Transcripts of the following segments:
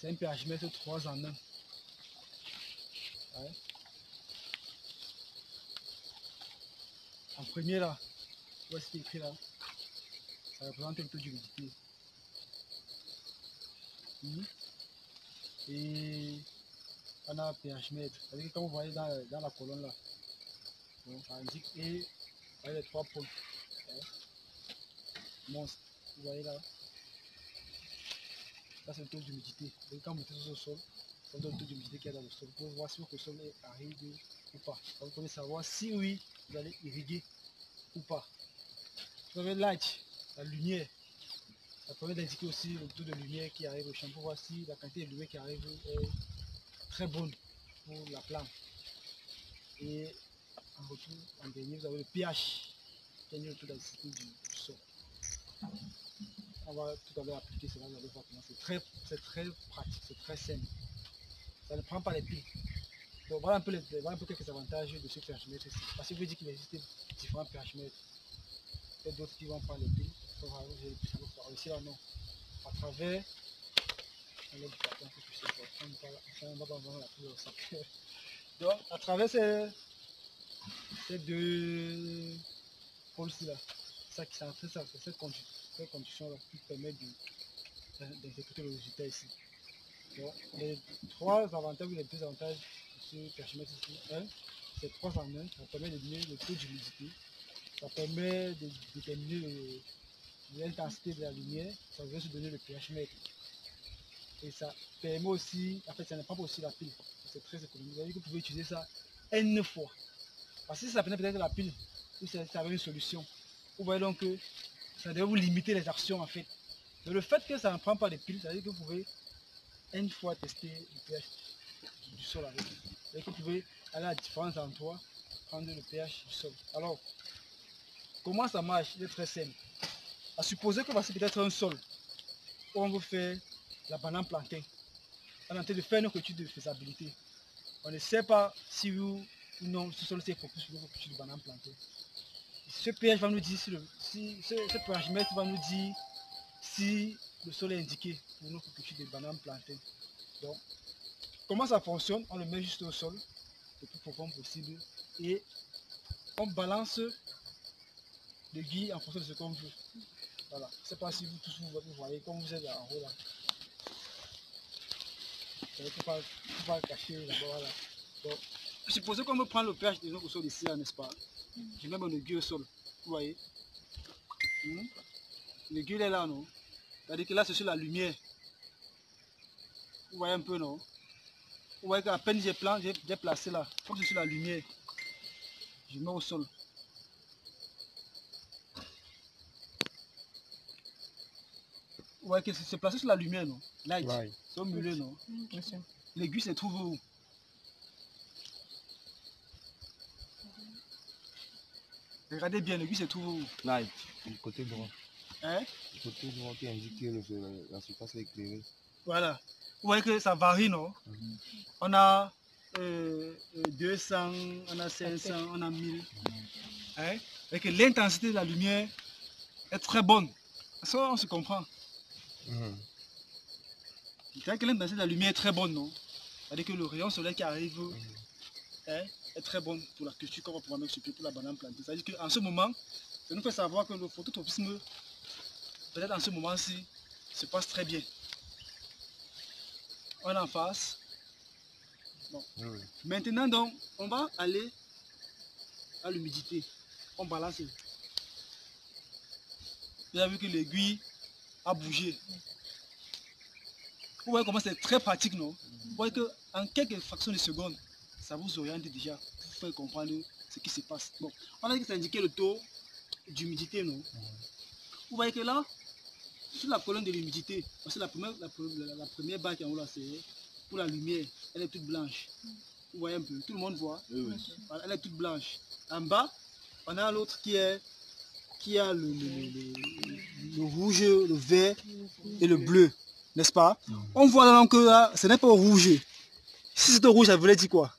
C'est un pH mètre 3 en 1. Ouais. En premier là, voici ce qui est écrit là. Ça représente un peu d'humidité. Et on a pH mètre. C'est-à-dire que comme vous voyez dans la colonne là, bon, ça indique et vous voyez les 3 pôles. Ouais. Monstre. Vous voyez là. Ça c'est le taux d'humidité. Quand vous mettez sur le sol, ça donne le taux d'humidité qu'il y a dans le sol. Vous pouvez voir si le sol arrive ou pas. Vous pouvez savoir si oui, vous allez irriguer ou pas. Vous avez light, la lumière. Ça permet d'indiquer aussi le taux de lumière qui arrive au champ pour voir si la quantité de lumière qui arrive est très bonne pour la plante. Et en retour, en dernier, vous avez le pH, qui est le taux d'acidité du sol. On va tout à l'heure appliquer cela, vous allez voir comment c'est très pratique, c'est très simple. Ça ne prend pas les piles. Donc voilà un peu quelques avantages de ce pH mètre ici. Parce que vous dites qu'il existe différents pH mètres. Il y a d'autres qui vont prendre les piles. Ici là non. À travers donc à travers ces deux pôles-ci là, c'est cette condition là qui permet d'exécuter le résultat ici. Donc, les 3 avantages ou les 2 avantages de ce pH mètre ici, c'est 3 en 1, ça permet de donner le taux d'humidité, ça permet de déterminer l'intensité de la lumière, ça veut se donner le pH mètre. Et ça permet aussi, en fait ça ne prend pas aussi la pile, c'est très économique. Vous voyez que vous pouvez utiliser ça N fois. Parce que si ça prenait peut-être la pile, ou ça avait une solution, vous voyez donc que ça devait vous limiter les actions en fait. Mais le fait que ça ne prend pas de piles, ça veut dire que vous pouvez N fois tester le pH du sol avec. C'est-à-dire que vous pouvez aller à différents endroits, prendre le pH du sol. Alors, comment ça marche? C'est très simple. À supposer que voici peut-être un sol où on veut faire la banane plantain. On est en train de faire notre étude de faisabilité. On ne sait pas si oui ou non ce sol c'est focus sur notre étude de banane plantain. Ce pH va nous dire ce pH mètre va nous dire si le sol est indiqué pour notre culture de banane plantain. Donc, comment ça fonctionne? On le met juste au sol, le plus profond possible, et on balance l'aiguille en fonction de ce qu'on veut. Voilà. Je ne sais pas si vous tous vous voyez, comme vous êtes en haut là. Il ne faut pas cacher là-bas. Voilà. Donc, supposons qu'on veut prendre le pH de notre sol ici, n'est-ce pas? Je mets mon aiguille au sol. Vous voyez? L'aiguille est là, non? C'est-à-dire que là, c'est sur la lumière. Vous voyez un peu, non? Vous voyez qu'à peine j'ai placé là, comme c'est sur la lumière, je mets au sol. Vous voyez que c'est placé sur la lumière, non? Light. Ouais. C'est au milieu, non? L'aiguille se trouve où? Regardez bien, l'aiguille se trouve où? Light, du côté droit. Hein? Du côté droit qui indique que la surface est éclairée. Voilà. Vous voyez que ça varie, non? On a 200, on a 500, on a 1000. Hein? Et que l'intensité de la lumière est très bonne. Ça, on se comprend. C'est-à-dire que l'intensité de la lumière est très bonne, non? C'est-à-dire que le rayon solaire qui arrive est très bon pour la culture qu'on va pouvoir mettre sur pied pour la banane plantée. C'est-à-dire qu'en ce moment, ça nous fait savoir que le phototropisme, peut-être en ce moment-ci, se passe très bien. On est en face. Bon. Maintenant, donc, on va aller à l'humidité. On balance. Vous avez vu que l'aiguille a bougé. Vous voyez comment c'est très pratique, non? Vous voyez qu'en quelques fractions de secondes, ça vous oriente déjà pour faire comprendre ce qui se passe. Bon, on a dit que ça indiquait le taux d'humidité, non? Vous voyez que là, sur la colonne de l'humidité, parce que la première barre qui est en haut là, c'est pour la lumière, elle est toute blanche. Vous voyez un peu, tout le monde voit. Oui. Voilà, elle est toute blanche. En bas, on a l'autre qui a le rouge, le vert et le bleu, n'est-ce pas? On voit donc que là, ce n'est pas au rouge. Si c'était au rouge, ça voulait dire quoi?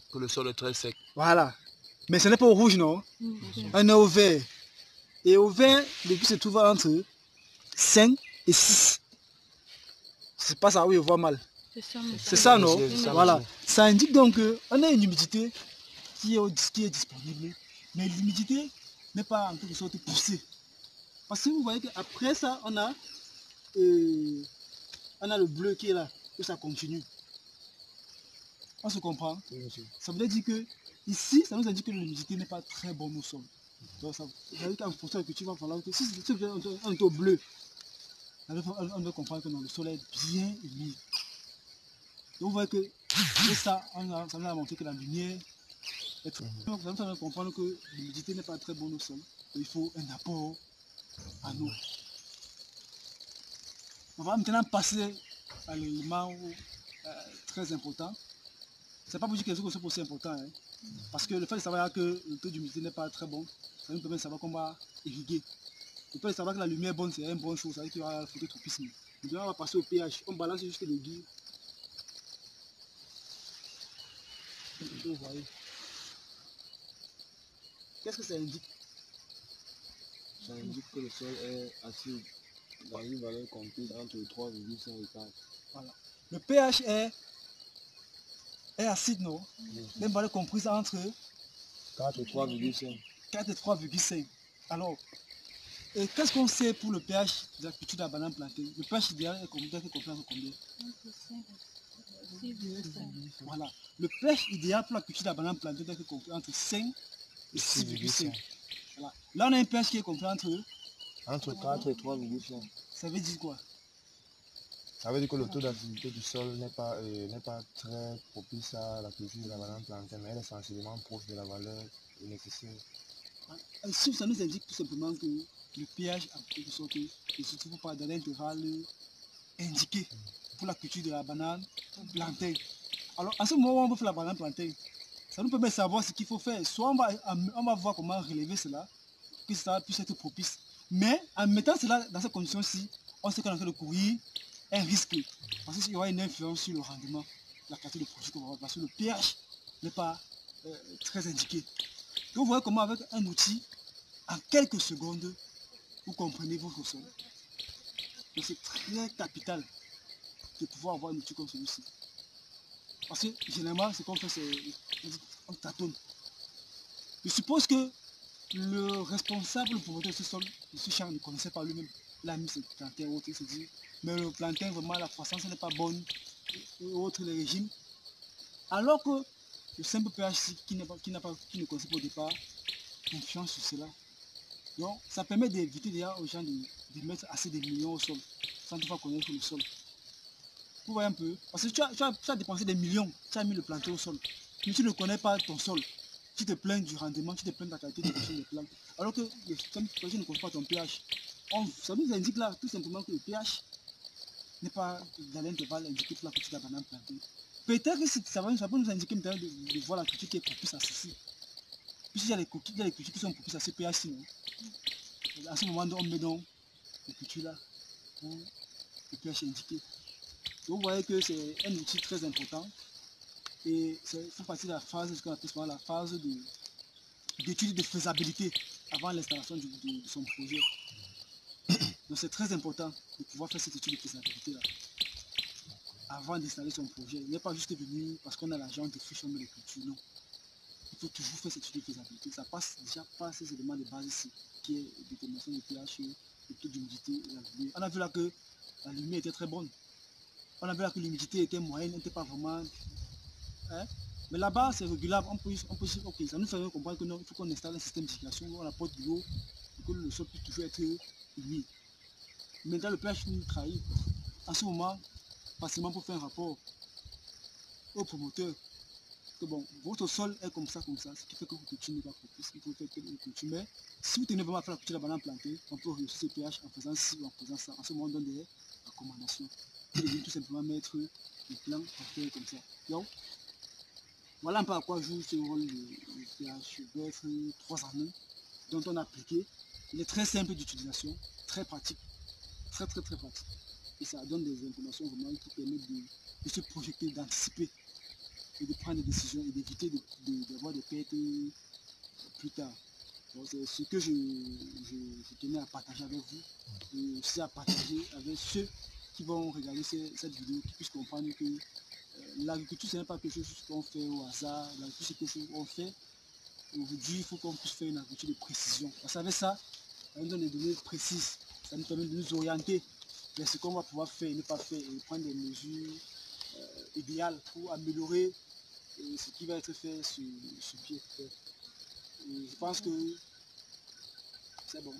Que le sol est très sec. Voilà. Mais ce n'est pas au rouge, non? On est au vert. Et au vert, l'aiguille se trouve entre 5 et 6. C'est pas ça, oui, je vois mal. C'est ça, non? C'est ça, Voilà. monsieur. Ça indique donc qu'on a une humidité qui est disponible, mais l'humidité n'est pas en quelque sorte poussée. Parce que vous voyez qu'après ça, on a le bleu qui est là, que ça continue. On se comprend? Oui, monsieur. Ça veut dire que ici, ça nous indique que l'humidité n'est pas très bonne au sol. Donc ça veut dire qu'en fonction de la culture, il va falloir que si on est au bleu, on doit comprendre que non, le sol est bien humide. Donc vous voyez que ça, ça nous a montré que la lumière est très... Donc ça nous fait comprendre que l'humidité n'est pas très bonne au sol. Il faut un apport en eau. On va maintenant passer à l'élément très important. C'est pas pour dire que les autres sont aussi importants, hein. Parce que le fait de savoir que le taux d'humidité n'est pas très bon, ça nous permet de savoir comment irriguer. Le fait de savoir que la lumière est bonne, c'est une bonne chose, ça veut dire qu'il y aura le phototropisme. Maintenant, on va passer au pH. On balance juste l'aiguille. Vous voyez. Qu'est-ce que ça indique? Ça indique que le sol est acide dans une valeur comprise entre 3,5 et 4. Voilà. Le pH est acide, non? Oui. Une valeur comprise entre 4 et 3,5. 4 et 3,5. Alors, qu'est-ce qu'on sait pour le pH de la culture de la banane plantain? Le pH idéal est compris entre combien? Voilà. Le pH idéal pour la culture de la banane plantain est compris entre 5 et 6,5. Voilà. Là, on a un pH qui est compris entre 4 et 3,5. Ça veut dire quoi? Ça veut dire que le taux d'acidité du sol n'est pas très propice à la culture de la banane plantain, mais elle est sensiblement proche de la valeur nécessaire. Ça nous indique tout simplement que le pH, en quelque sorte, ne se trouve pas dans l'intervalle indiqué pour la culture de la banane plantain. Alors, à ce moment où on veut faire la banane plantain, ça nous permet de savoir ce qu'il faut faire. Soit on va voir comment relever cela, que ça puisse être propice. Mais en mettant cela dans ces conditions-ci, on sait qu'on est en train de courir un risque. Parce qu'il y aura une influence sur le rendement, la qualité de produit qu'on va avoir. Parce que le pH n'est pas très indiqué. Donc vous voyez comment avec un outil, en quelques secondes, vous comprenez votre sol. Donc c'est très capital de pouvoir avoir un outil comme celui-ci. Parce que généralement, ce qu'on fait, c'est on tâtonne. Je suppose que le responsable, le promoteur de ce sol, de ce champ, ne connaissait pas lui-même. Il a mis ses plantains autres, il s'est dit, mais le plantain, vraiment, la croissance n'est pas bonne, et autres, les régimes. Alors que le simple pH qui ne connaissait pas au départ, confiance sur cela. Donc, ça permet d'éviter déjà aux gens de mettre assez de millions au sol, sans toutefois connaître le sol. Vous voyez un peu? Parce que tu as dépensé des millions, tu as mis le plantain au sol, mais tu ne connais pas ton sol. Tu te plains du rendement, tu te plains de la qualité des plantes. Alors que le système ne connaît pas ton pH. Ça nous indique là tout simplement que le pH n'est pas dans l'intervalle indiqué pour la culture de la banane plantée. Peut-être que ça peut nous indiquer de voir la culture qui est propice à ceci. Puisqu'il y a les cultures qui sont propices à ce pH sinon. À ce moment, on met donc les cultures là pour le pH indiqué. Donc vous voyez que c'est un outil très important. Et ça fait partie de la phase, ce qu'on appelle souvent la phase d'étude de faisabilité avant l'installation de son projet. Donc c'est très important de pouvoir faire cette étude de faisabilité là avant d'installer son projet. Il n'est pas juste venu parce qu'on a l'argent de fiche, on met les cultures, non. Il faut toujours faire cette étude de faisabilité. Ça passe déjà par ces éléments de base ici, qui est détermination de pH, le taux d'humidité et la lumière. On a vu là que la lumière était très bonne. On a vu là que l'humidité était moyenne, n'était pas vraiment... Hein? Mais là-bas, c'est régulable. On peut ok, ça nous fait comprendre que non, il faut qu'on installe un système de circulation où on apporte de l'eau pour que le sol puisse toujours être humide. Maintenant, le pH nous trahit. En ce moment, facilement pour faire un rapport au promoteur que bon, votre sol est comme ça, ce qui fait que votre culture n'est pas propice, il faut faire une culture. Mais si vous tenez vraiment à faire la culture de la banane plantée, on peut réussir ce pH en faisant ci ou en faisant ça. En ce moment, on donne des recommandations. Vous devez tout simplement mettre les plans à faire comme ça. Donc, voilà un peu à quoi joue ce rôle de pH BF 3 en 1 dont on a appliqué. Il est très simple d'utilisation, très pratique, très pratique. Et ça donne des informations vraiment qui permettent de se projeter, d'anticiper et de prendre des décisions et d'éviter d'avoir des pertes plus tard. C'est ce que je tenais à partager avec vous et aussi à partager avec ceux qui vont regarder cette vidéo, qui puissent comprendre que l'agriculture, ce n'est pas quelque chose qu'on fait au hasard. L'agriculture, c'est quelque chose qu'on fait. Aujourd'hui, il faut qu'on puisse faire une agriculture de précision. Parce qu'avec ça, ça nous donne des données précises. Ça nous permet de nous orienter vers ce qu'on va pouvoir faire et ne pas faire et prendre des mesures idéales pour améliorer ce qui va être fait sur pied. Et je pense que c'est bon.